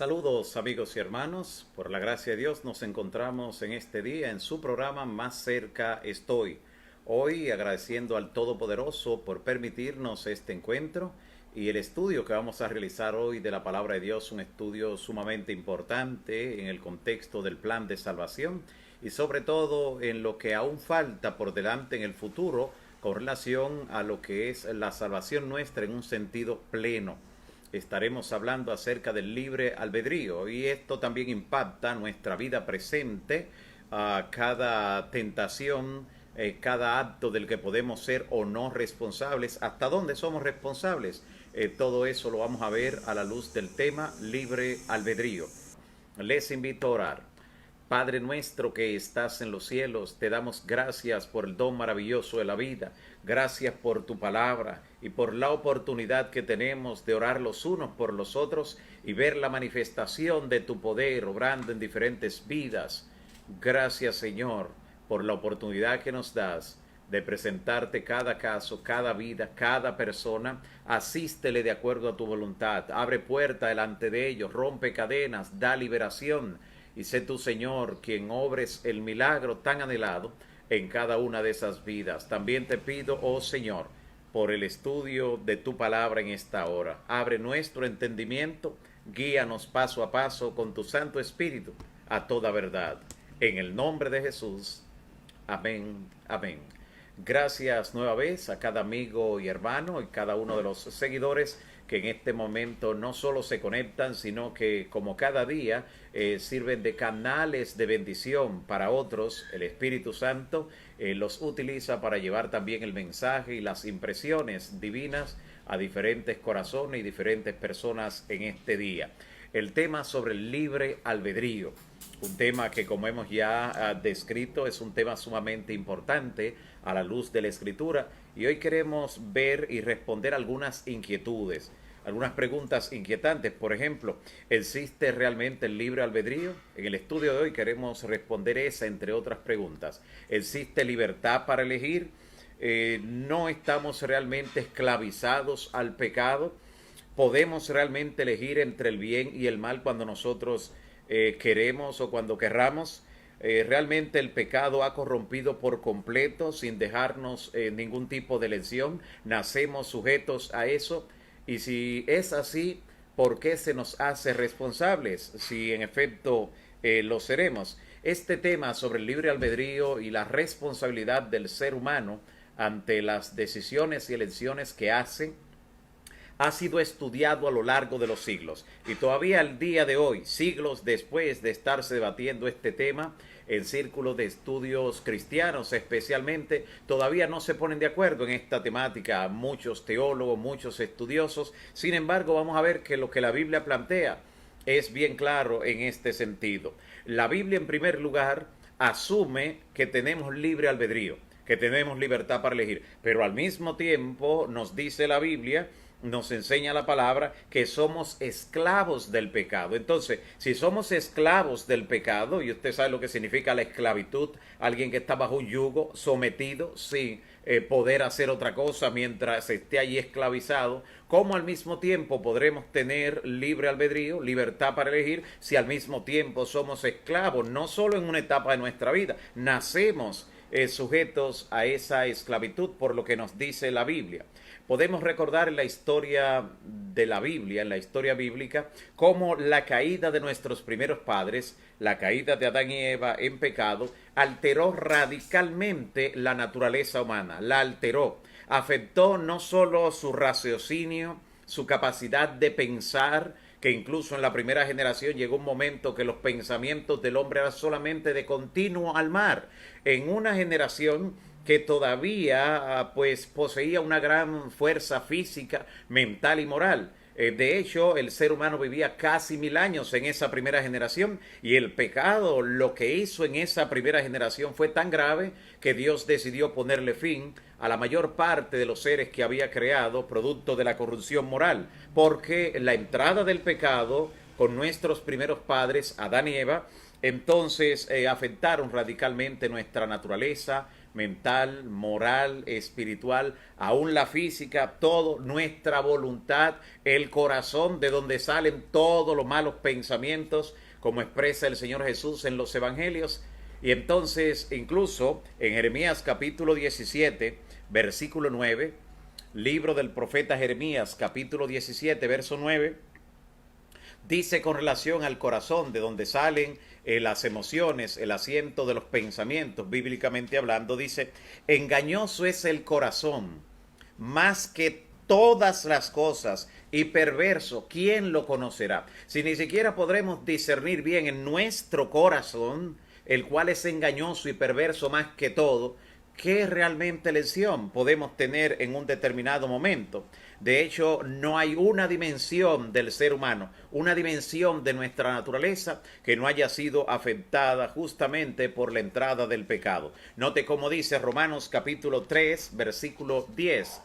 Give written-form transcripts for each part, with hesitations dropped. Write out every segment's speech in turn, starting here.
Saludos amigos y hermanos, por la gracia de Dios nos encontramos en este día en su programa Más cerca estoy. Hoy agradeciendo al Todopoderoso por permitirnos este encuentro y el estudio que vamos a realizar hoy de la Palabra de Dios, un estudio sumamente importante en el contexto del plan de salvación y sobre todo en lo que aún falta por delante en el futuro con relación a lo que es la salvación nuestra en un sentido pleno. Estaremos hablando acerca del libre albedrío y esto también impacta nuestra vida presente, a cada tentación, cada acto del que podemos ser o no responsables, hasta dónde somos responsables. Todo eso lo vamos a ver a la luz del tema libre albedrío. Les invito a orar. Padre nuestro que estás en los cielos, te damos gracias por el don maravilloso de la vida. Gracias por tu palabra y por la oportunidad que tenemos de orar los unos por los otros y ver la manifestación de tu poder obrando en diferentes vidas. Gracias, Señor, por la oportunidad que nos das de presentarte cada caso, cada vida, cada persona. Asístele de acuerdo a tu voluntad. Abre puerta delante de ellos, rompe cadenas, da liberación. Y sé tú, Señor, quien obres el milagro tan anhelado en cada una de esas vidas. También te pido, oh Señor, por el estudio de tu palabra en esta hora. Abre nuestro entendimiento, guíanos paso a paso con tu Santo Espíritu a toda verdad. En el nombre de Jesús. Amén, amén. Gracias nueva vez a cada amigo y hermano y cada uno de los seguidores que en este momento no solo se conectan, sino que como cada día sirven de canales de bendición para otros. El Espíritu Santo los utiliza para llevar también el mensaje y las impresiones divinas a diferentes corazones y diferentes personas en este día. El tema sobre el libre albedrío, un tema que, como hemos ya descrito, es un tema sumamente importante a la luz de la Escritura, y hoy queremos ver y responder algunas inquietudes, algunas preguntas inquietantes. Por ejemplo, ¿existe realmente el libre albedrío? En el estudio de hoy queremos responder esa, entre otras preguntas. ¿Existe libertad para elegir? ¿No estamos realmente esclavizados al pecado? ¿Podemos realmente elegir entre el bien y el mal cuando nosotros queremos o cuando querramos? Realmente el pecado ha corrompido por completo sin dejarnos ningún tipo de elección. Nacemos sujetos a eso. Y si es así, ¿por qué se nos hace responsables si en efecto lo seremos? Este tema sobre el libre albedrío y la responsabilidad del ser humano ante las decisiones y elecciones que hace ha sido estudiado a lo largo de los siglos, y todavía al día de hoy, siglos después de estarse debatiendo este tema en círculos de estudios cristianos especialmente, todavía no se ponen de acuerdo en esta temática muchos teólogos, muchos estudiosos. Sin embargo, vamos a ver que lo que la Biblia plantea es bien claro en este sentido. La Biblia, en primer lugar, asume que tenemos libre albedrío, que tenemos libertad para elegir, pero al mismo tiempo nos dice la Biblia, nos enseña la palabra, que somos esclavos del pecado. Entonces, si somos esclavos del pecado, y usted sabe lo que significa la esclavitud, alguien que está bajo un yugo, sometido, sin poder hacer otra cosa mientras esté allí esclavizado, ¿cómo al mismo tiempo podremos tener libre albedrío, libertad para elegir, si al mismo tiempo somos esclavos, no solo en una etapa de nuestra vida, nacemos sujetos a esa esclavitud por lo que nos dice la Biblia? Podemos recordar en la historia de la Biblia, en la historia bíblica, cómo la caída de nuestros primeros padres, la caída de Adán y Eva en pecado, alteró radicalmente la naturaleza humana, la alteró, afectó no solo su raciocinio, su capacidad de pensar, que incluso en la primera generación llegó un momento que los pensamientos del hombre eran solamente de continuo al mar. En una generación que todavía pues poseía una gran fuerza física, mental y moral. De hecho, el ser humano vivía casi 1000 años en esa primera generación, y el pecado lo que hizo en esa primera generación fue tan grave que Dios decidió ponerle fin a la mayor parte de los seres que había creado producto de la corrupción moral, porque la entrada del pecado con nuestros primeros padres, Adán y Eva, entonces afectaron radicalmente nuestra naturaleza, mental, moral, espiritual, aún la física, todo, nuestra voluntad, el corazón de donde salen todos los malos pensamientos, como expresa el Señor Jesús en los evangelios. Y entonces, incluso en Jeremías capítulo 17, versículo 9, libro del profeta Jeremías capítulo 17, verso 9, dice con relación al corazón, de donde salen las emociones, el asiento de los pensamientos, bíblicamente hablando, dice: engañoso es el corazón, más que todas las cosas, y perverso, ¿quién lo conocerá? Si ni siquiera podremos discernir bien en nuestro corazón, el cual es engañoso y perverso más que todo, ¿qué realmente lesión podemos tener en un determinado momento? De hecho, no hay una dimensión del ser humano, una dimensión de nuestra naturaleza que no haya sido afectada justamente por la entrada del pecado. Note cómo dice Romanos capítulo 3, versículo 10.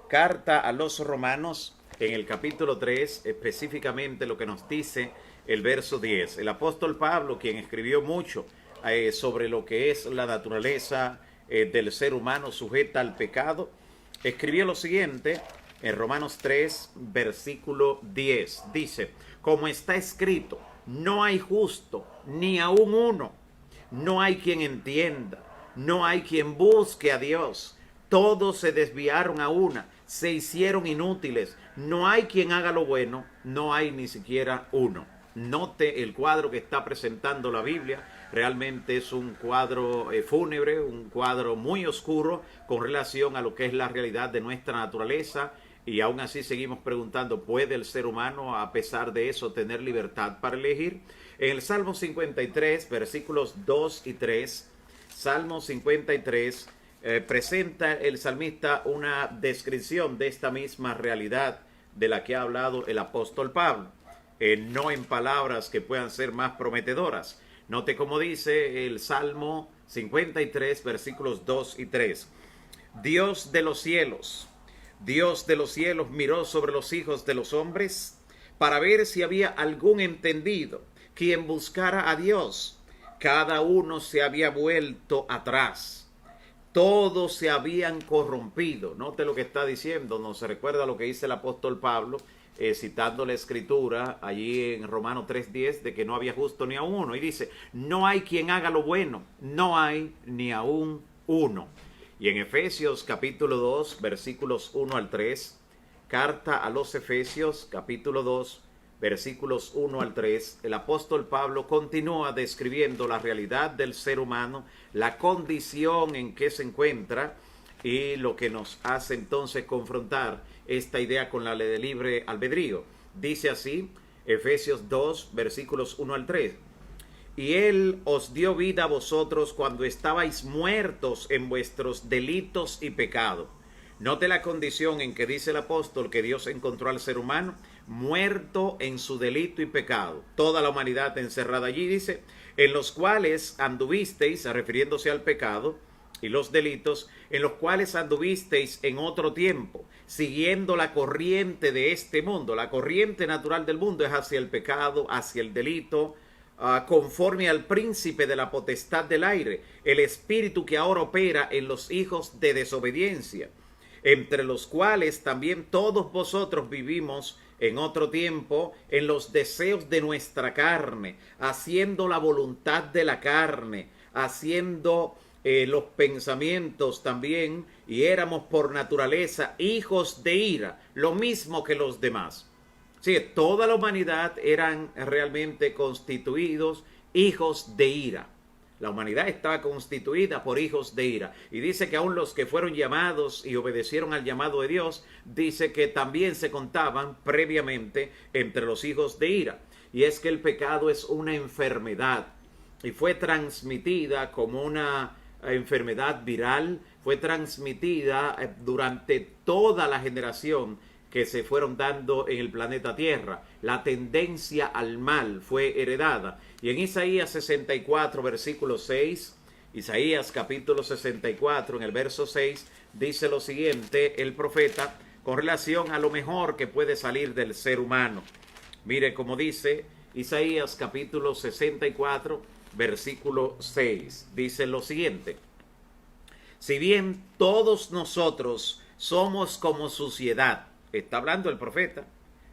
Carta a los Romanos, en el capítulo 3, específicamente lo que nos dice el verso 10. El apóstol Pablo, quien escribió mucho sobre lo que es la naturaleza del ser humano sujeta al pecado, escribió lo siguiente en Romanos 3, versículo 10. Dice: como está escrito, no hay justo, ni aun uno. No hay quien entienda, no hay quien busque a Dios. Todos se desviaron a una, se hicieron inútiles. No hay quien haga lo bueno, no hay ni siquiera uno. Note el cuadro que está presentando la Biblia. Realmente es un cuadro fúnebre, un cuadro muy oscuro con relación a lo que es la realidad de nuestra naturaleza. Y aún así seguimos preguntando, ¿puede el ser humano, a pesar de eso, tener libertad para elegir? En el Salmo 53, versículos 2 y 3, Salmo 53, presenta el salmista una descripción de esta misma realidad de la que ha hablado el apóstol Pablo, no en palabras que puedan ser más prometedoras. Note cómo dice el Salmo 53, versículos 2 y 3. Dios de los cielos miró sobre los hijos de los hombres para ver si había algún entendido, quien buscara a Dios. Cada uno se había vuelto atrás. Todos se habían corrompido. Note lo que está diciendo. Nos recuerda lo que dice el apóstol Pablo, citando la escritura allí en Romanos 3:10, de que no había justo ni aun uno. Y dice: no hay quien haga lo bueno, no hay ni aun uno. Y en Efesios capítulo 2, versículos 1 al 3, carta a los Efesios capítulo 2, versículos 1 al 3, el apóstol Pablo continúa describiendo la realidad del ser humano, la condición en que se encuentra, y lo que nos hace entonces confrontar esta idea con la ley de libre albedrío. Dice así, Efesios 2, versículos 1 al 3. Y Él os dio vida a vosotros cuando estabais muertos en vuestros delitos y pecados. Note la condición en que dice el apóstol que Dios encontró al ser humano muerto en su delito y pecado. Toda la humanidad encerrada allí, dice, en los cuales anduvisteis, refiriéndose al pecado y los delitos, en los cuales anduvisteis en otro tiempo, siguiendo la corriente de este mundo. La corriente natural del mundo es hacia el pecado, hacia el delito, conforme al príncipe de la potestad del aire, el espíritu que ahora opera en los hijos de desobediencia, entre los cuales también todos vosotros vivimos en otro tiempo en los deseos de nuestra carne, haciendo la voluntad de la carne, haciendo los pensamientos también, y éramos por naturaleza hijos de ira, lo mismo que los demás. Sí, toda la humanidad eran realmente constituidos hijos de ira. La humanidad estaba constituida por hijos de ira. Y dice que aún los que fueron llamados y obedecieron al llamado de Dios, dice que también se contaban previamente entre los hijos de ira. Y es que el pecado es una enfermedad y fue transmitida como una enfermedad viral, fue transmitida durante toda la generación que se fueron dando en el planeta Tierra. La tendencia al mal fue heredada. Y en Isaías 64, versículo 6, Isaías capítulo 64, en el verso 6, dice lo siguiente el profeta con relación a lo mejor que puede salir del ser humano. Mire cómo dice Isaías capítulo 64, versículo 6. Dice lo siguiente: Si bien todos nosotros somos como suciedad, está hablando el profeta,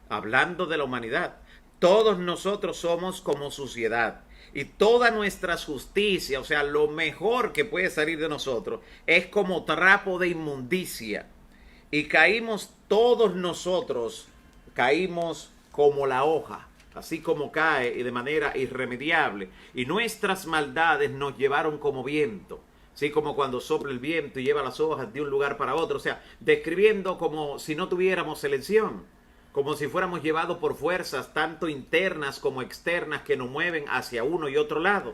hablando de la humanidad, todos nosotros somos como suciedad. Y toda nuestra justicia, o sea, lo mejor que puede salir de nosotros, es como trapo de inmundicia. Y caímos todos nosotros, caímos como la hoja, así como cae y de manera irremediable. Y nuestras maldades nos llevaron como viento, así como cuando sopla el viento y lleva las hojas de un lugar para otro. O sea, describiendo como si no tuviéramos elección, como si fuéramos llevados por fuerzas tanto internas como externas que nos mueven hacia uno y otro lado.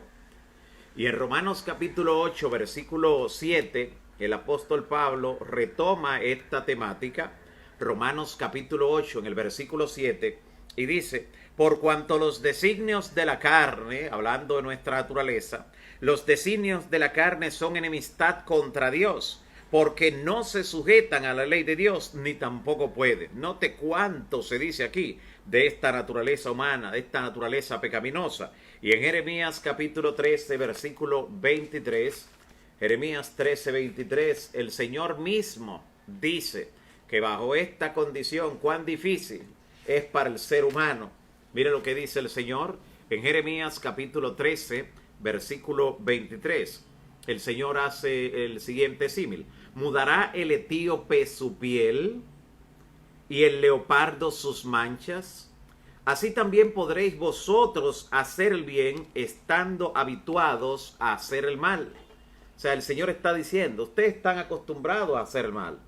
Y en Romanos capítulo 8, versículo 7, el apóstol Pablo retoma esta temática. Romanos capítulo 8, en el versículo 7, y dice: por cuanto los designios de la carne, hablando de nuestra naturaleza, los designios de la carne son enemistad contra Dios, porque no se sujetan a la ley de Dios, ni tampoco pueden. Note cuánto se dice aquí de esta naturaleza humana, de esta naturaleza pecaminosa. Y en Jeremías capítulo 13, versículo 23, Jeremías 13, 23, el Señor mismo dice que bajo esta condición, cuán difícil es para el ser humano. Mire lo que dice el Señor en Jeremías capítulo 13, versículo 23. El Señor hace el siguiente símil: mudará el etíope su piel y el leopardo sus manchas. Así también podréis vosotros hacer el bien estando habituados a hacer el mal. O sea, el Señor está diciendo, ustedes están acostumbrados a hacer el mal,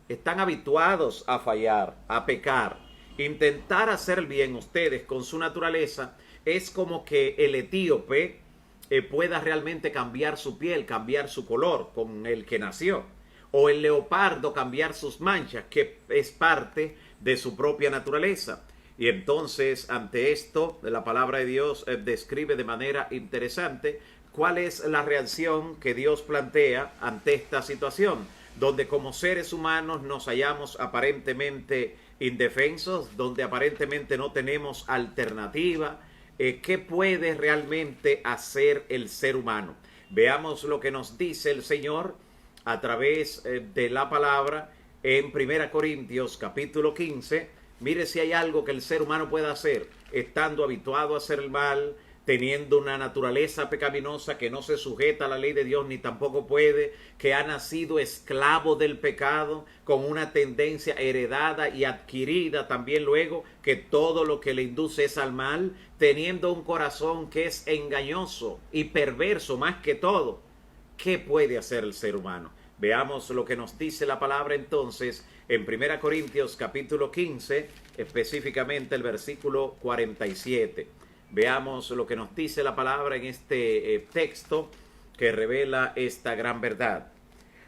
están habituados a fallar, a pecar. Intentar hacer el bien ustedes con su naturaleza es como que el etíope pueda realmente cambiar su piel, cambiar su color con el que nació, o el leopardo cambiar sus manchas, que es parte de su propia naturaleza. Y entonces, ante esto, la palabra de Dios describe de manera interesante cuál es la reacción que Dios plantea ante esta situación, donde como seres humanos nos hallamos aparentemente indefensos, donde aparentemente no tenemos alternativa. ¿Qué puede realmente hacer el ser humano? Veamos lo que nos dice el Señor a través de la palabra en 1 Corintios capítulo 15. Mire si hay algo que el ser humano pueda hacer, estando habituado a hacer el mal, teniendo una naturaleza pecaminosa que no se sujeta a la ley de Dios ni tampoco puede, que ha nacido esclavo del pecado, con una tendencia heredada y adquirida también luego, que todo lo que le induce es al mal, teniendo un corazón que es engañoso y perverso más que todo. ¿Qué puede hacer el ser humano? Veamos lo que nos dice la palabra entonces en 1 Corintios capítulo 15, específicamente el versículo 47. Veamos lo que nos dice la palabra en este texto que revela esta gran verdad.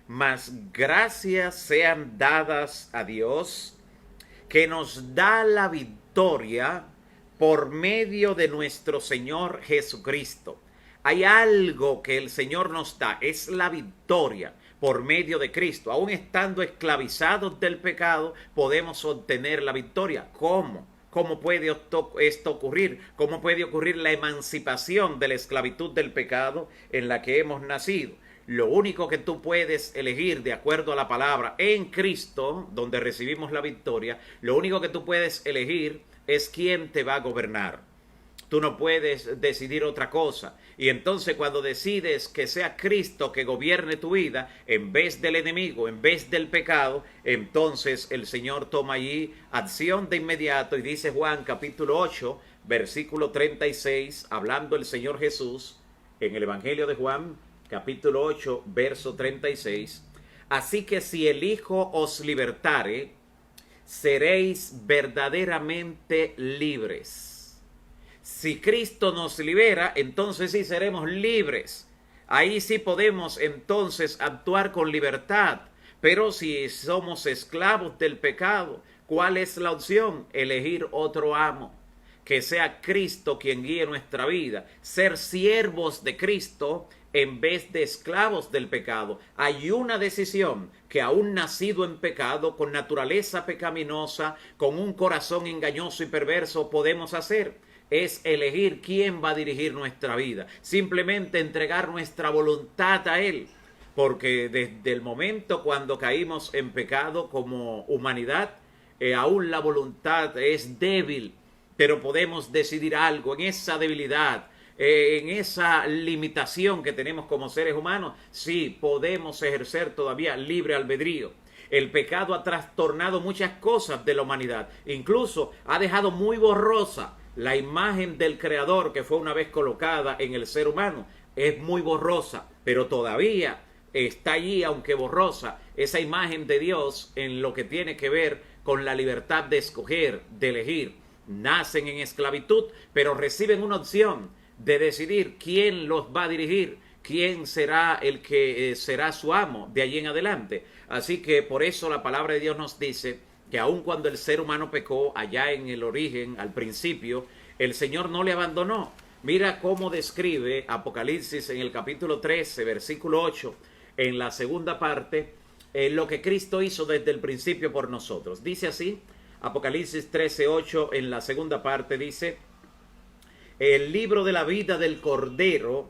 Mas gracias sean dadas a Dios, que nos da la victoria por medio de nuestro Señor Jesucristo. Hay algo que el Señor nos da, es la victoria por medio de Cristo. Aún estando esclavizados del pecado, podemos obtener la victoria. ¿Cómo? ¿Cómo puede esto ocurrir? ¿Cómo puede ocurrir la emancipación de la esclavitud del pecado en la que hemos nacido? Lo único que tú puedes elegir de acuerdo a la palabra en Cristo, donde recibimos la victoria, lo único que tú puedes elegir es quién te va a gobernar. Tú no puedes decidir otra cosa. Y entonces cuando decides que sea Cristo que gobierne tu vida, en vez del enemigo, en vez del pecado, entonces el Señor toma allí acción de inmediato. Y dice Juan capítulo 8, versículo 36, hablando el Señor Jesús en el Evangelio de Juan, capítulo 8, verso 36. Así que si el Hijo os libertare, seréis verdaderamente libres. Si Cristo nos libera, entonces sí seremos libres. Ahí sí podemos entonces actuar con libertad. Pero si somos esclavos del pecado, ¿cuál es la opción? Elegir otro amo. Que sea Cristo quien guíe nuestra vida. Ser siervos de Cristo en vez de esclavos del pecado. Hay una decisión que aún nacido en pecado, con naturaleza pecaminosa, con un corazón engañoso y perverso, podemos hacer. Es elegir quién va a dirigir nuestra vida. Simplemente entregar nuestra voluntad a Él. porque desde el momento cuando caímos en pecado como humanidad, aún la voluntad es débil, pero podemos decidir algo en esa debilidad, en esa limitación que tenemos como seres humanos. Sí, podemos ejercer todavía libre albedrío. El pecado ha trastornado muchas cosas de la humanidad, incluso ha dejado muy borrosa la imagen del Creador que fue una vez colocada en el ser humano. Es muy borrosa, pero todavía está allí, aunque borrosa, esa imagen de Dios en lo que tiene que ver con la libertad de escoger, de elegir. Nacen en esclavitud, pero reciben una opción de decidir quién los va a dirigir, quién será el que será su amo de allí en adelante. Así que por eso la palabra de Dios nos dice que aun cuando el ser humano pecó allá en el origen, al principio, el Señor no le abandonó. Mira cómo describe Apocalipsis en el capítulo 13, versículo 8, en la segunda parte, lo que Cristo hizo desde el principio por nosotros. Dice así, Apocalipsis 13, 8, en la segunda parte dice: el libro de la vida del Cordero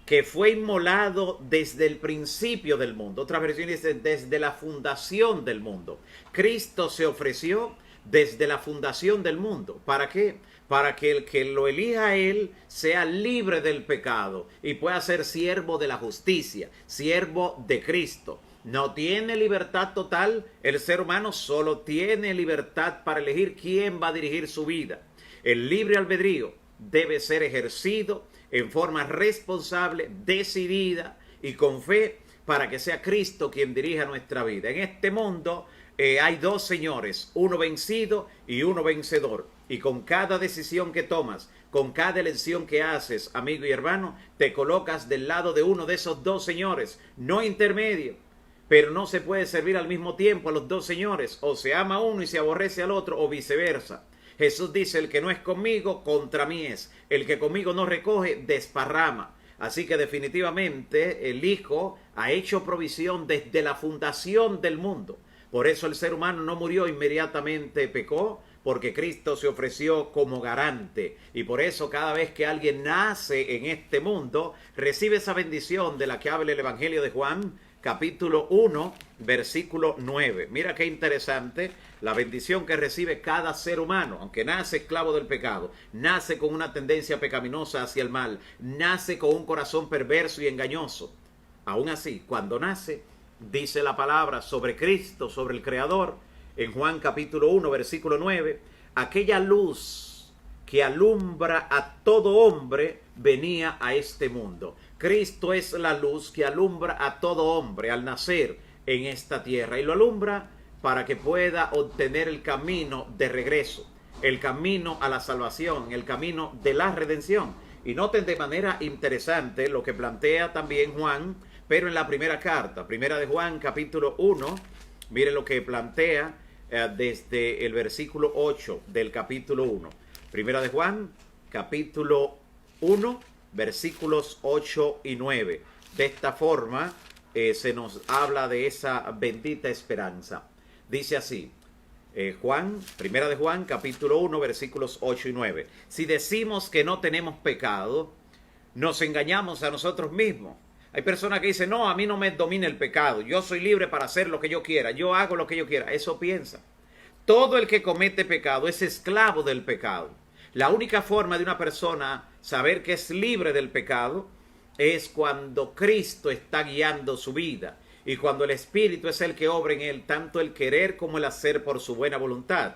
que fue inmolado desde el principio del mundo. Otra versión dice desde la fundación del mundo. Cristo se ofreció desde la fundación del mundo. ¿Para qué? Para que el que lo elija a él sea libre del pecado y pueda ser siervo de la justicia, siervo de Cristo. No tiene libertad total el ser humano, solo tiene libertad para elegir quién va a dirigir su vida. El libre albedrío debe ser ejercido en forma responsable, decidida y con fe, para que sea Cristo quien dirija nuestra vida. En este mundo hay dos señores, uno vencido y uno vencedor. Y con cada decisión que tomas, con cada elección que haces, amigo y hermano, te colocas del lado de uno de esos dos señores, no intermedio. Pero no se puede servir al mismo tiempo a los dos señores. O se ama a uno y se aborrece al otro, o viceversa. Jesús dice: el que no es conmigo, contra mí es. El que conmigo no recoge, desparrama. Así que definitivamente el Hijo ha hecho provisión desde la fundación del mundo. Por eso el ser humano no murió inmediatamente, pecó, porque Cristo se ofreció como garante. Y por eso cada vez que alguien nace en este mundo, recibe esa bendición de la que habla el Evangelio de Juan, capítulo 1, versículo 9. Mira qué interesante la bendición que recibe cada ser humano, aunque nace esclavo del pecado, nace con una tendencia pecaminosa hacia el mal, nace con un corazón perverso y engañoso. Aún así, cuando nace, dice la palabra sobre Cristo, sobre el Creador, en Juan capítulo 1, versículo 9, aquella luz que alumbra a todo hombre venía a este mundo. Cristo es la luz que alumbra a todo hombre al nacer en esta tierra, y lo alumbra para que pueda obtener el camino de regreso, el camino a la salvación, el camino de la redención. Y noten de manera interesante lo que plantea también Juan, pero en la primera carta, primera de Juan capítulo 1, miren lo que plantea desde el versículo 8 del capítulo 1. Primera de Juan capítulo 1, versículos 8 y 9. De esta forma se nos habla de esa bendita esperanza. Dice así, primera de Juan, capítulo 1, versículos 8 y 9. Si decimos que no tenemos pecado, nos engañamos a nosotros mismos. Hay personas que dicen: no, a mí no me domina el pecado, yo soy libre para hacer lo que yo quiera, yo hago lo que yo quiera. Eso piensa. Todo el que comete pecado es esclavo del pecado. La única forma de una persona saber que es libre del pecado es cuando Cristo está guiando su vida y cuando el Espíritu es el que obra en él, tanto el querer como el hacer por su buena voluntad.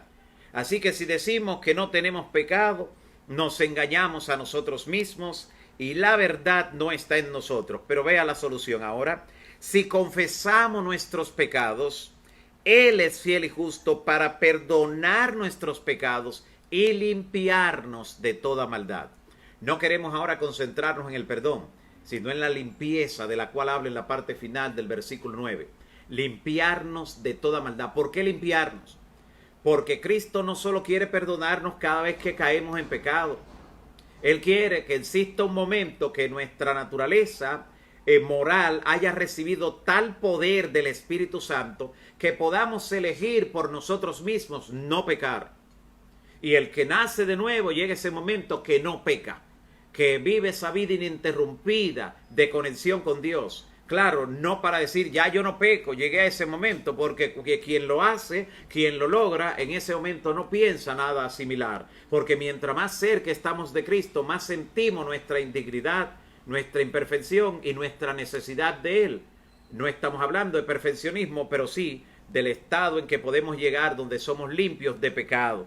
Así que si decimos que no tenemos pecado, nos engañamos a nosotros mismos y la verdad no está en nosotros. Pero vea la solución ahora. Si confesamos nuestros pecados, Él es fiel y justo para perdonar nuestros pecados y limpiarnos de toda maldad. No queremos ahora concentrarnos en el perdón, sino en la limpieza de la cual habla en la parte final del versículo 9. Limpiarnos de toda maldad. ¿Por qué limpiarnos? Porque Cristo no solo quiere perdonarnos cada vez que caemos en pecado. Él quiere que exista un momento que nuestra naturaleza moral haya recibido tal poder del Espíritu Santo que podamos elegir por nosotros mismos no pecar. Y el que nace de nuevo llega ese momento que no peca, que vive esa vida ininterrumpida de conexión con Dios. Claro, no para decir, ya yo no peco, llegué a ese momento, porque quien lo hace, quien lo logra, en ese momento no piensa nada similar. Porque mientras más cerca estamos de Cristo, más sentimos nuestra integridad, nuestra imperfección y nuestra necesidad de Él. No estamos hablando de perfeccionismo, pero sí del estado en que podemos llegar donde somos limpios de pecado.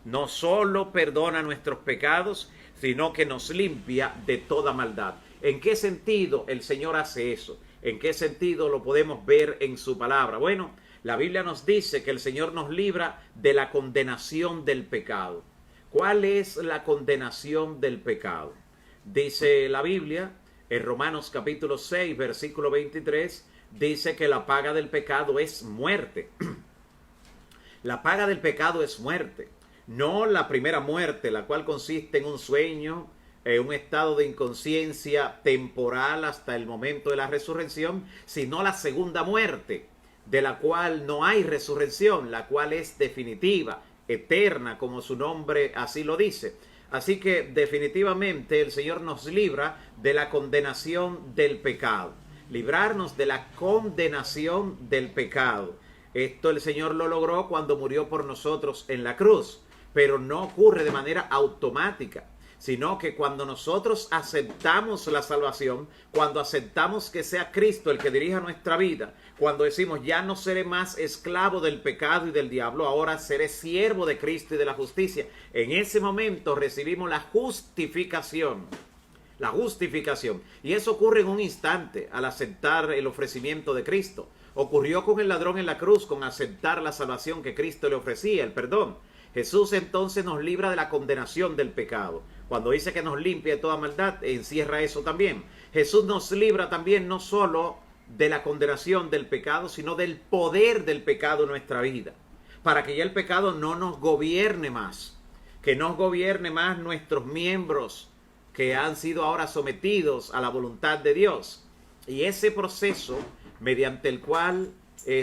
No solo perdona nuestros pecados, sino que nos limpia de toda maldad. ¿En qué sentido el Señor hace eso? ¿En qué sentido lo podemos ver en su palabra? Bueno, la Biblia nos dice que el Señor nos libra de la condenación del pecado. ¿Cuál es la condenación del pecado? Dice la Biblia, en Romanos capítulo 6, versículo 23, dice que la paga del pecado es muerte. La paga del pecado es muerte. No la primera muerte, la cual consiste en un sueño, un estado de inconsciencia temporal hasta el momento de la resurrección, sino la segunda muerte, de la cual no hay resurrección, la cual es definitiva, eterna, como su nombre así lo dice. Así que definitivamente el Señor nos libra de la condenación del pecado. Librarnos de la condenación del pecado. Esto el Señor lo logró cuando murió por nosotros en la cruz, pero no ocurre de manera automática, sino que cuando nosotros aceptamos la salvación, cuando aceptamos que sea Cristo el que dirija nuestra vida, cuando decimos ya no seré más esclavo del pecado y del diablo, ahora seré siervo de Cristo y de la justicia, en ese momento recibimos la justificación. La justificación. Y eso ocurre en un instante al aceptar el ofrecimiento de Cristo. Ocurrió con el ladrón en la cruz, con aceptar la salvación que Cristo le ofrecía, el perdón. Jesús entonces nos libra de la condenación del pecado. Cuando dice que nos limpia de toda maldad, encierra eso también. Jesús nos libra también no solo de la condenación del pecado, sino del poder del pecado en nuestra vida. Para que ya el pecado no nos gobierne más. Que no gobierne más nuestros miembros que han sido ahora sometidos a la voluntad de Dios. Y ese proceso mediante el cual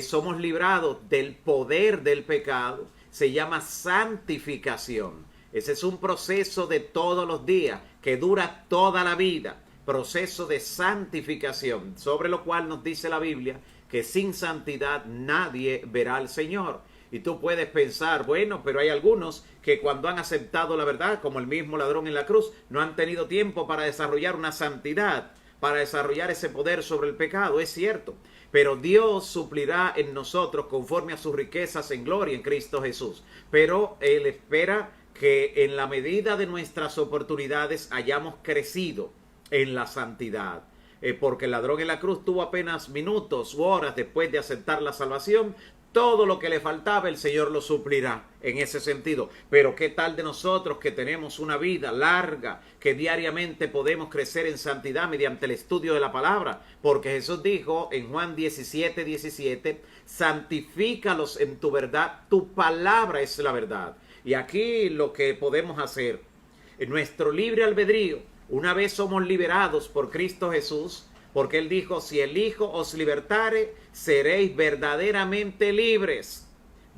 somos librados del poder del pecado se llama santificación. Ese es un proceso de todos los días que dura toda la vida. Proceso de santificación, sobre lo cual nos dice la Biblia que sin santidad nadie verá al Señor. Y tú puedes pensar, bueno, pero hay algunos que cuando han aceptado la verdad, como el mismo ladrón en la cruz, no han tenido tiempo para desarrollar una santidad, para desarrollar ese poder sobre el pecado. Es cierto, pero Dios suplirá en nosotros conforme a sus riquezas en gloria en Cristo Jesús. Pero Él espera que en la medida de nuestras oportunidades hayamos crecido en la santidad. Porque el ladrón en la cruz tuvo apenas minutos u horas después de aceptar la salvación. Todo lo que le faltaba el Señor lo suplirá en ese sentido. Pero ¿qué tal de nosotros que tenemos una vida larga, que diariamente podemos crecer en santidad mediante el estudio de la palabra? Porque Jesús dijo en Juan 17:17, santifícalos en tu verdad, tu palabra es la verdad. Y aquí lo que podemos hacer, en nuestro libre albedrío, una vez somos liberados por Cristo Jesús, porque Él dijo, si el Hijo os libertare, seréis verdaderamente libres.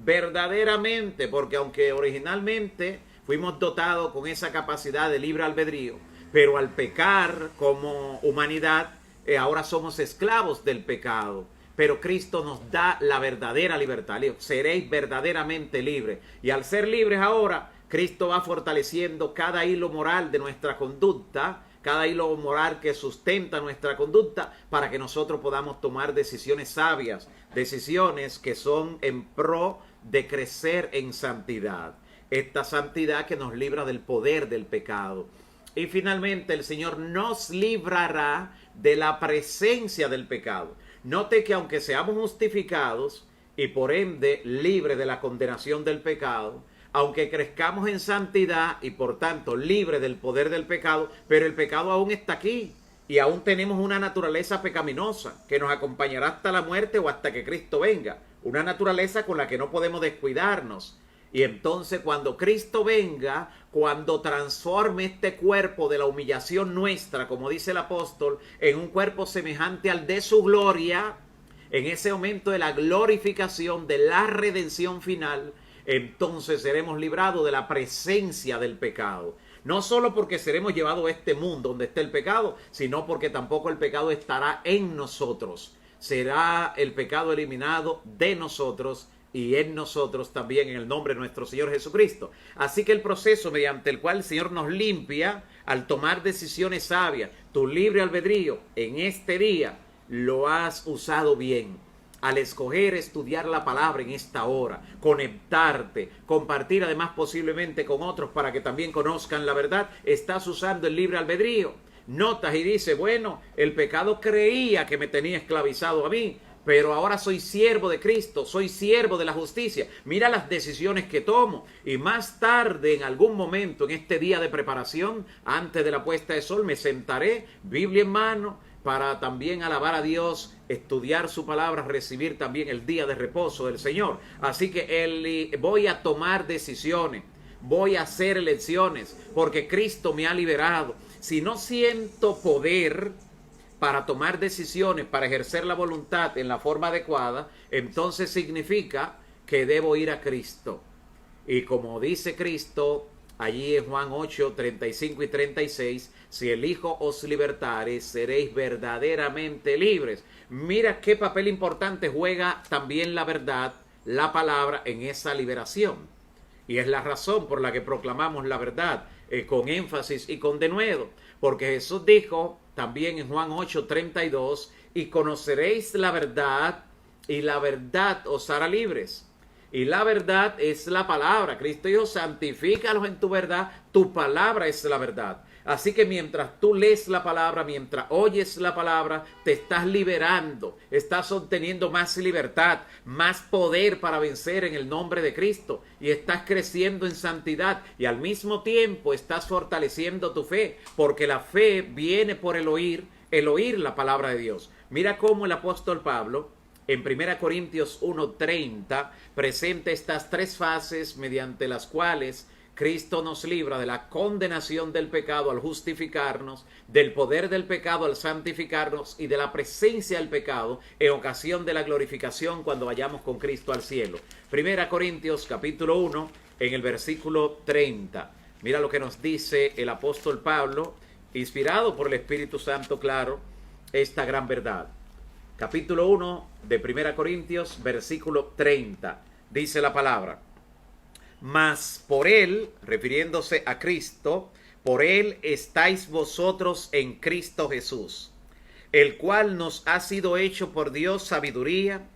Verdaderamente, porque aunque originalmente fuimos dotados con esa capacidad de libre albedrío, pero al pecar como humanidad, ahora somos esclavos del pecado. Pero Cristo nos da la verdadera libertad. Seréis verdaderamente libres. Y al ser libres ahora, Cristo va fortaleciendo cada hilo moral de nuestra conducta, cada hilo moral que sustenta nuestra conducta, para que nosotros podamos tomar decisiones sabias, decisiones que son en pro de crecer en santidad. Esta santidad que nos libra del poder del pecado. Y finalmente el Señor nos librará de la presencia del pecado. Note que aunque seamos justificados y por ende libres de la condenación del pecado, aunque crezcamos en santidad y por tanto libre del poder del pecado, pero el pecado aún está aquí y aún tenemos una naturaleza pecaminosa que nos acompañará hasta la muerte o hasta que Cristo venga. Una naturaleza con la que no podemos descuidarnos. Y entonces cuando Cristo venga, cuando transforme este cuerpo de la humillación nuestra, como dice el apóstol, en un cuerpo semejante al de su gloria, en ese momento de la glorificación, de la redención final, entonces seremos librados de la presencia del pecado. No solo porque seremos llevados a este mundo donde esté el pecado, sino porque tampoco el pecado estará en nosotros. Será el pecado eliminado de nosotros y en nosotros también, en el nombre de nuestro Señor Jesucristo. Así que el proceso mediante el cual el Señor nos limpia al tomar decisiones sabias, tu libre albedrío en este día lo has usado bien. Al escoger estudiar la palabra en esta hora, conectarte, compartir además posiblemente con otros para que también conozcan la verdad, estás usando el libre albedrío. Notas y dice, bueno, el pecado creía que me tenía esclavizado a mí, pero ahora soy siervo de Cristo, soy siervo de la justicia. Mira las decisiones que tomo. Y más tarde, en algún momento, en este día de preparación, antes de la puesta de sol, me sentaré, Biblia en mano, para también alabar a Dios, estudiar su palabra, recibir también el día de reposo del Señor. Así que voy a tomar decisiones, voy a hacer elecciones, porque Cristo me ha liberado. Si no siento poder para tomar decisiones, para ejercer la voluntad en la forma adecuada, entonces significa que debo ir a Cristo. Y como dice Cristo allí en Juan 8, 35 y 36, si el Hijo os libertare, seréis verdaderamente libres. Mira qué papel importante juega también la verdad, la palabra en esa liberación. Y es la razón por la que proclamamos la verdad con énfasis y con denuedo. Porque Jesús dijo también en Juan 8:32, y conoceréis la verdad, y la verdad os hará libres. Y la verdad es la palabra. Cristo dijo, santifícalos en tu verdad, tu palabra es la verdad. Así que mientras tú lees la palabra, mientras oyes la palabra, te estás liberando, estás obteniendo más libertad, más poder para vencer en el nombre de Cristo, y estás creciendo en santidad, y al mismo tiempo estás fortaleciendo tu fe, porque la fe viene por el oír la palabra de Dios. Mira cómo el apóstol Pablo en 1 Corintios 1:30 presenta estas tres fases mediante las cuales Cristo nos libra de la condenación del pecado al justificarnos, del poder del pecado al santificarnos y de la presencia del pecado en ocasión de la glorificación cuando vayamos con Cristo al cielo. 1 Corintios capítulo 1 en el versículo 30. Mira lo que nos dice el apóstol Pablo, inspirado por el Espíritu Santo, claro, esta gran verdad. Capítulo 1 de 1 Corintios, versículo 30. Dice la palabra: mas por él, refiriéndose a Cristo, por él estáis vosotros en Cristo Jesús, el cual nos ha sido hecho por Dios sabiduría,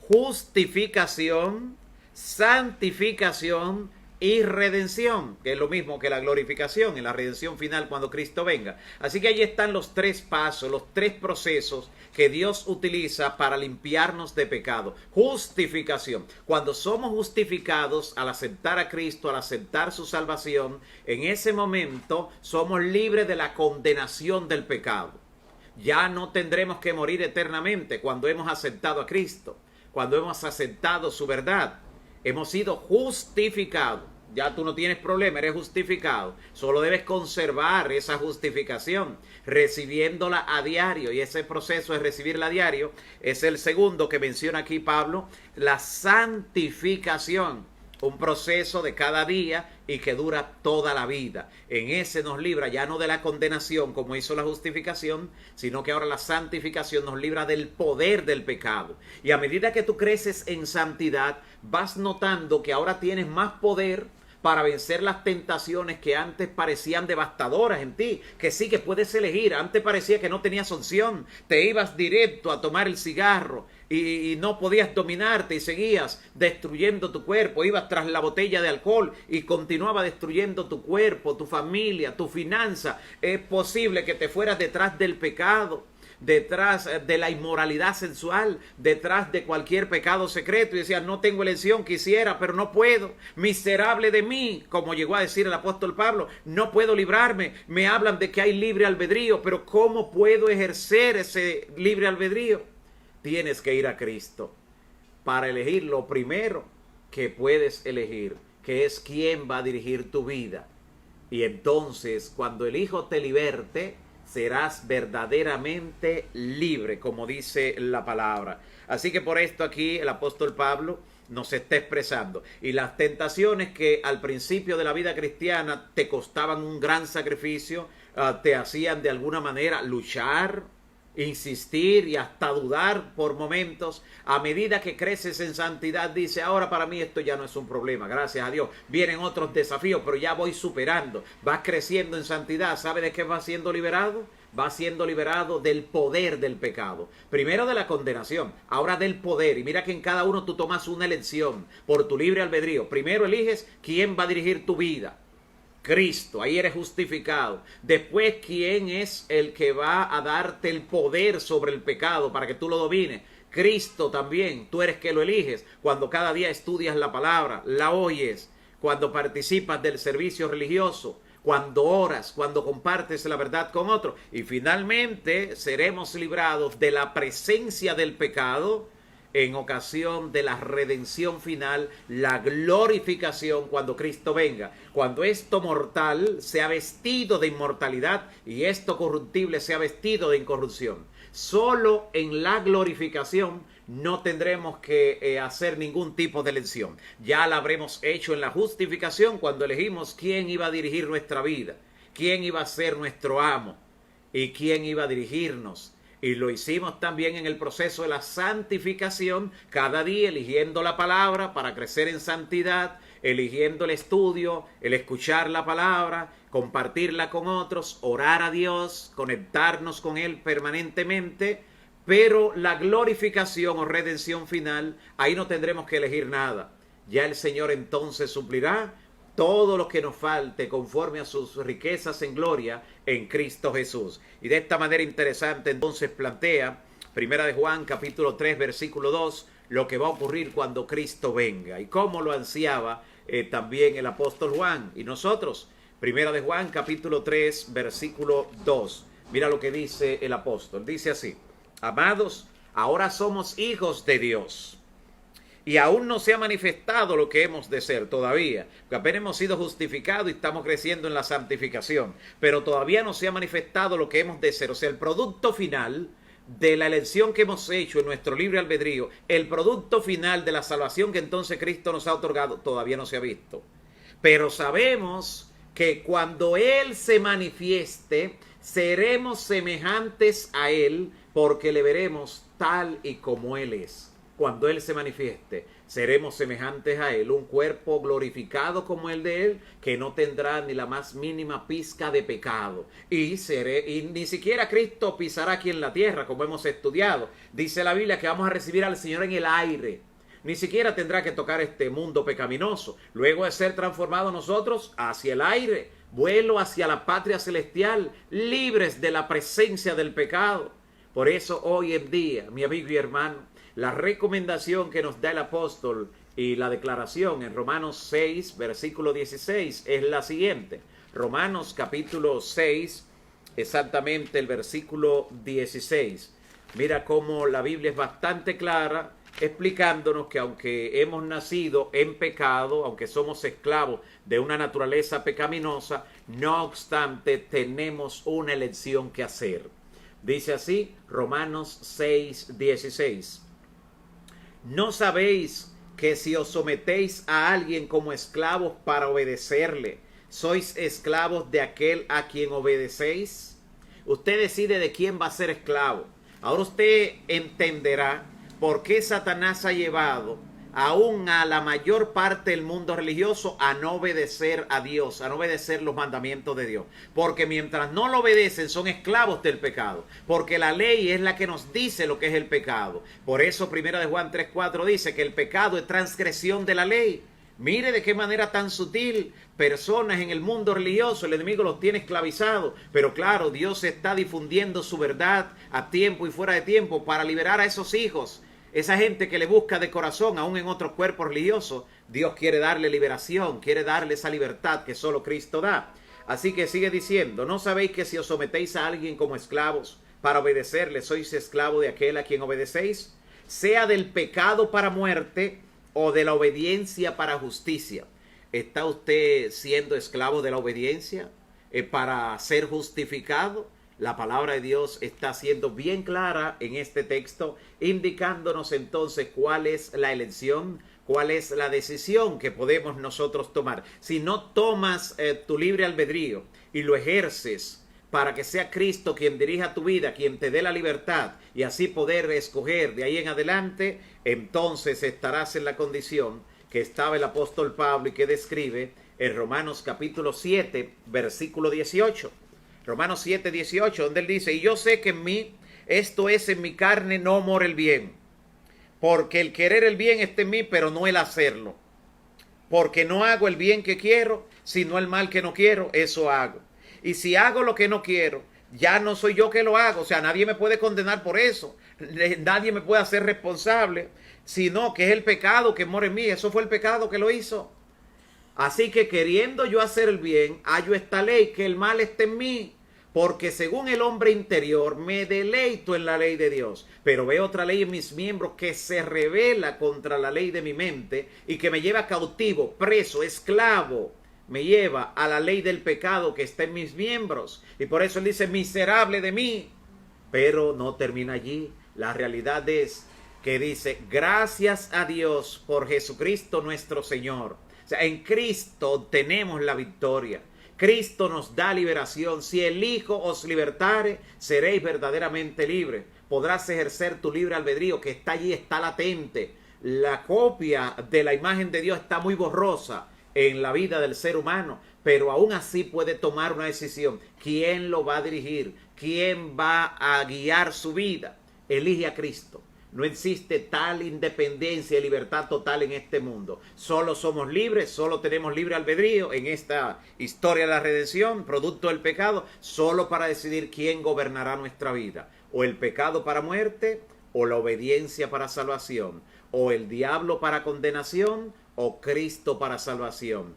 justificación, santificación y redención, que es lo mismo que la glorificación y la redención final cuando Cristo venga. Así que ahí están los tres pasos, los tres procesos que Dios utiliza para limpiarnos de pecado. Justificación. Cuando somos justificados al aceptar a Cristo, al aceptar su salvación, en ese momento somos libres de la condenación del pecado. Ya no tendremos que morir eternamente cuando hemos aceptado a Cristo, cuando hemos aceptado su verdad. Hemos sido justificados. Ya tú no tienes problema, eres justificado. Solo debes conservar esa justificación, recibiéndola a diario. Y ese proceso de recibirla a diario es el segundo que menciona aquí Pablo, la santificación. Un proceso de cada día y que dura toda la vida. En ese nos libra ya no de la condenación como hizo la justificación, sino que ahora la santificación nos libra del poder del pecado. Y a medida que tú creces en santidad, vas notando que ahora tienes más poder para vencer las tentaciones que antes parecían devastadoras en ti, que sí que puedes elegir. Antes parecía que no tenías opción, te ibas directo a tomar el cigarro y no podías dominarte y seguías destruyendo tu cuerpo, ibas tras la botella de alcohol y continuaba destruyendo tu cuerpo, tu familia, tu finanza. Es posible que te fueras detrás del pecado, detrás de la inmoralidad sensual, detrás de cualquier pecado secreto, y decías, no tengo elección, quisiera, pero no puedo, miserable de mí, como llegó a decir el apóstol Pablo, no puedo librarme. Me hablan de que hay libre albedrío, pero ¿cómo puedo ejercer ese libre albedrío? Tienes que ir a Cristo para elegir lo primero que puedes elegir, que es quién va a dirigir tu vida. Y entonces, cuando el Hijo te liberte, serás verdaderamente libre, como dice la palabra. Así que por esto aquí el apóstol Pablo nos está expresando. Y las tentaciones que al principio de la vida cristiana te costaban un gran sacrificio, te hacían de alguna manera luchar, insistir y hasta dudar por momentos. A medida que creces en santidad, dice, ahora para mí esto ya no es un problema, gracias a Dios. Vienen otros desafíos, pero ya voy superando. Vas creciendo en santidad. ¿Sabe de qué vas siendo liberado? Va siendo liberado del poder del pecado. Primero de la condenación, ahora del poder. Y mira que en cada uno tú tomas una elección por tu libre albedrío. Primero eliges quién va a dirigir tu vida. Cristo, ahí eres justificado. Después, ¿quién es el que va a darte el poder sobre el pecado para que tú lo domines? Cristo también, tú eres que lo eliges. Cuando cada día estudias la palabra, la oyes, cuando participas del servicio religioso, cuando oras, cuando compartes la verdad con otros. Y finalmente seremos librados de la presencia del pecado en ocasión de la redención final, la glorificación cuando Cristo venga. Cuando esto mortal sea vestido de inmortalidad y esto corruptible sea vestido de incorrupción. Solo en la glorificación no tendremos que hacer ningún tipo de elección. Ya la habremos hecho en la justificación cuando elegimos quién iba a dirigir nuestra vida, quién iba a ser nuestro amo y quién iba a dirigirnos. Y lo hicimos también en el proceso de la santificación, cada día eligiendo la palabra para crecer en santidad, eligiendo el estudio, el escuchar la palabra, compartirla con otros, orar a Dios, conectarnos con Él permanentemente. Pero la glorificación o redención final, ahí no tendremos que elegir nada. Ya el Señor entonces suplirá todo lo que nos falte conforme a sus riquezas en gloria en Cristo Jesús. Y de esta manera interesante entonces plantea Primera de Juan capítulo 3 versículo 2 lo que va a ocurrir cuando Cristo venga y cómo lo ansiaba también el apóstol Juan y nosotros. Primera de Juan capítulo 3 versículo 2. Mira lo que dice el apóstol. Dice así: amados, ahora somos hijos de Dios. Y aún no se ha manifestado lo que hemos de ser todavía, porque apenas hemos sido justificados y estamos creciendo en la santificación, pero todavía no se ha manifestado lo que hemos de ser, o sea, el producto final de la elección que hemos hecho en nuestro libre albedrío, el producto final de la salvación que entonces Cristo nos ha otorgado, todavía no se ha visto. Pero sabemos que cuando Él se manifieste, seremos semejantes a Él, porque le veremos tal y como Él es. Cuando Él se manifieste, seremos semejantes a Él, un cuerpo glorificado como el de Él, que no tendrá ni la más mínima pizca de pecado. Y ni siquiera Cristo pisará aquí en la tierra, como hemos estudiado. Dice la Biblia que vamos a recibir al Señor en el aire. Ni siquiera tendrá que tocar este mundo pecaminoso. Luego de ser transformados nosotros hacia el aire, vuelo hacia la patria celestial, libres de la presencia del pecado. Por eso hoy en día, mi amigo y hermano, la recomendación que nos da el apóstol y la declaración en Romanos 6, versículo 16 es la siguiente. Romanos capítulo 6, exactamente el versículo 16. Mira cómo la Biblia es bastante clara, explicándonos que aunque hemos nacido en pecado, aunque somos esclavos de una naturaleza pecaminosa, no obstante tenemos una elección que hacer. Dice así, Romanos 6, 16. ¿No sabéis que si os sometéis a alguien como esclavos para obedecerle, sois esclavos de aquel a quien obedecéis? Usted decide de quién va a ser esclavo. Ahora usted entenderá por qué Satanás ha llevado aún a la mayor parte del mundo religioso a no obedecer a Dios, a no obedecer los mandamientos de Dios. Porque mientras no lo obedecen son esclavos del pecado. Porque la ley es la que nos dice lo que es el pecado. Por eso Primera de Juan 3:4 dice que el pecado es transgresión de la ley. Mire de qué manera tan sutil personas en el mundo religioso, el enemigo los tiene esclavizados. Pero claro, Dios está difundiendo su verdad a tiempo y fuera de tiempo para liberar a esos hijos. Esa gente que le busca de corazón, aún en otros cuerpos religiosos, Dios quiere darle liberación, quiere darle esa libertad que solo Cristo da. Así que sigue diciendo, ¿no sabéis que si os sometéis a alguien como esclavos para obedecerle, sois esclavo de aquel a quien obedecéis? Sea del pecado para muerte o de la obediencia para justicia. ¿Está usted siendo esclavo de la obediencia para ser justificado? La palabra de Dios está siendo bien clara en este texto, indicándonos entonces cuál es la elección, ¿Cuál es la decisión que podemos nosotros tomar? Si no tomas tu libre albedrío y lo ejerces para que sea Cristo quien dirija tu vida, quien te dé la libertad y así poder escoger de ahí en adelante, entonces estarás en la condición que estaba el apóstol Pablo y que describe en Romanos capítulo 7, versículo 18. Romanos 7, 18, donde él dice, y yo sé que en mí, esto es en mi carne, no mora el bien. Porque el querer el bien está en mí, pero no el hacerlo. Porque no hago el bien que quiero, sino el mal que no quiero, eso hago. Y si hago lo que no quiero, ya no soy yo que lo hago. O sea, nadie me puede condenar por eso. Nadie me puede hacer responsable, sino que es el pecado que mora en mí. Eso fue el pecado que lo hizo. Así que queriendo yo hacer el bien, hallo esta ley, que el mal está en mí. Porque según el hombre interior me deleito en la ley de Dios, pero veo otra ley en mis miembros que se revela contra la ley de mi mente y que me lleva cautivo, preso, esclavo, me lleva a la ley del pecado que está en mis miembros. Y por eso él dice, miserable de mí. Pero no termina allí. La realidad es que dice, gracias a Dios por Jesucristo nuestro Señor. O sea, en Cristo tenemos la victoria. Cristo nos da liberación. Si el Hijo os libertare, seréis verdaderamente libres. Podrás ejercer tu libre albedrío que está allí, está latente. La copia de la imagen de Dios está muy borrosa en la vida del ser humano, pero aún así puede tomar una decisión. ¿Quién lo va a dirigir? ¿Quién va a guiar su vida? Elige a Cristo. No existe tal independencia y libertad total en este mundo. Solo somos libres, solo tenemos libre albedrío en esta historia de la redención, producto del pecado, solo para decidir quién gobernará nuestra vida. O el pecado para muerte, o la obediencia para salvación, o el diablo para condenación, o Cristo para salvación.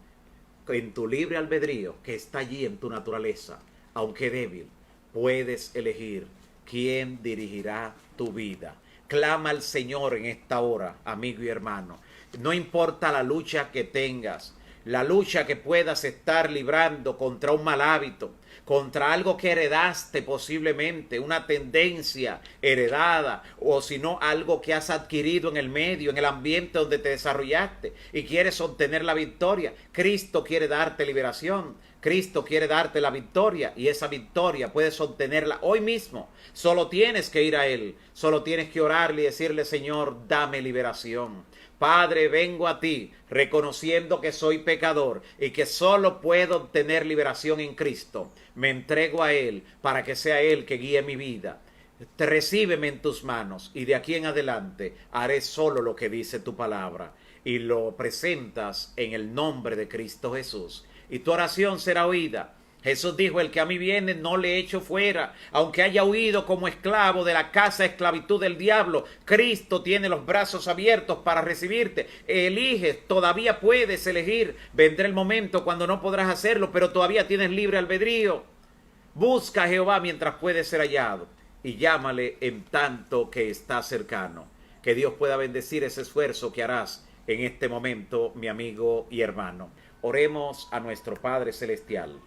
En tu libre albedrío, que está allí en tu naturaleza, aunque débil, puedes elegir quién dirigirá tu vida. Clama al Señor en esta hora, amigo y hermano. No importa la lucha que tengas, la lucha que puedas estar librando contra un mal hábito, contra algo que heredaste posiblemente, una tendencia heredada, o si no, algo que has adquirido en el medio, en el ambiente donde te desarrollaste y quieres obtener la victoria. Cristo quiere darte liberación. Cristo quiere darte la victoria y esa victoria puedes obtenerla hoy mismo. Solo tienes que ir a Él, solo tienes que orarle y decirle, Señor, dame liberación. Padre, vengo a ti reconociendo que soy pecador y que solo puedo obtener liberación en Cristo. Me entrego a Él para que sea Él que guíe mi vida. Recíbeme en tus manos y de aquí en adelante haré solo lo que dice tu palabra. Y lo presentas en el nombre de Cristo Jesús. Y tu oración será oída. Jesús dijo, el que a mí viene no le echo fuera, aunque haya huido como esclavo de la casa de esclavitud del diablo. Cristo tiene los brazos abiertos para recibirte. Eliges, todavía puedes elegir. Vendrá el momento cuando no podrás hacerlo, pero todavía tienes libre albedrío. Busca a Jehová mientras puede ser hallado y llámale en tanto que está cercano. Que Dios pueda bendecir ese esfuerzo que harás en este momento, mi amigo y hermano. Oremos a nuestro Padre Celestial.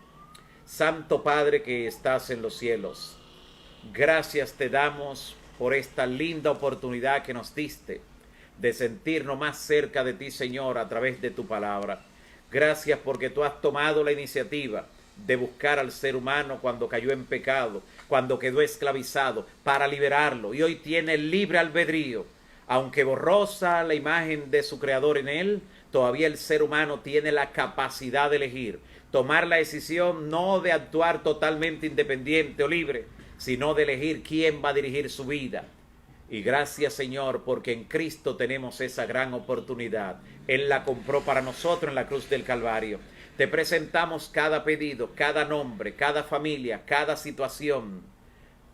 Santo Padre que estás en los cielos, gracias te damos por esta linda oportunidad que nos diste de sentirnos más cerca de ti, Señor, a través de tu palabra. Gracias porque tú has tomado la iniciativa de buscar al ser humano cuando cayó en pecado, cuando quedó esclavizado, para liberarlo. Y hoy tiene libre albedrío. Aunque borrosa la imagen de su creador en él, todavía el ser humano tiene la capacidad de elegir, tomar la decisión no de actuar totalmente independiente o libre, sino de elegir quién va a dirigir su vida. Y gracias, Señor, porque en Cristo tenemos esa gran oportunidad. Él la compró para nosotros en la cruz del Calvario. Te presentamos cada pedido, cada nombre, cada familia, cada situación.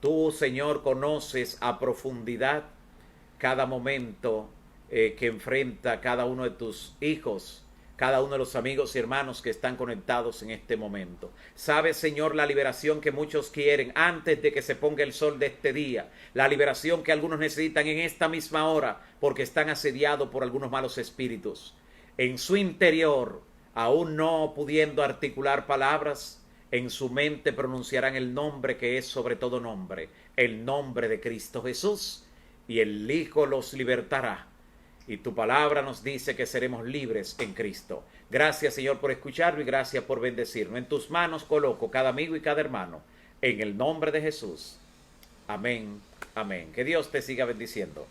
Tú, Señor, conoces a profundidad cada momento que enfrenta cada uno de tus hijos, cada uno de los amigos y hermanos que están conectados en este momento. Sabes, Señor, la liberación que muchos quieren antes de que se ponga el sol de este día, la liberación que algunos necesitan en esta misma hora porque están asediados por algunos malos espíritus. En su interior, aún no pudiendo articular palabras, en su mente pronunciarán el nombre que es sobre todo nombre, el nombre de Cristo Jesús, y el Hijo los libertará. Y tu palabra nos dice que seremos libres en Cristo. Gracias, Señor, por escucharlo y gracias por bendecirnos. En tus manos coloco cada amigo y cada hermano. En el nombre de Jesús. Amén. Amén. Que Dios te siga bendiciendo.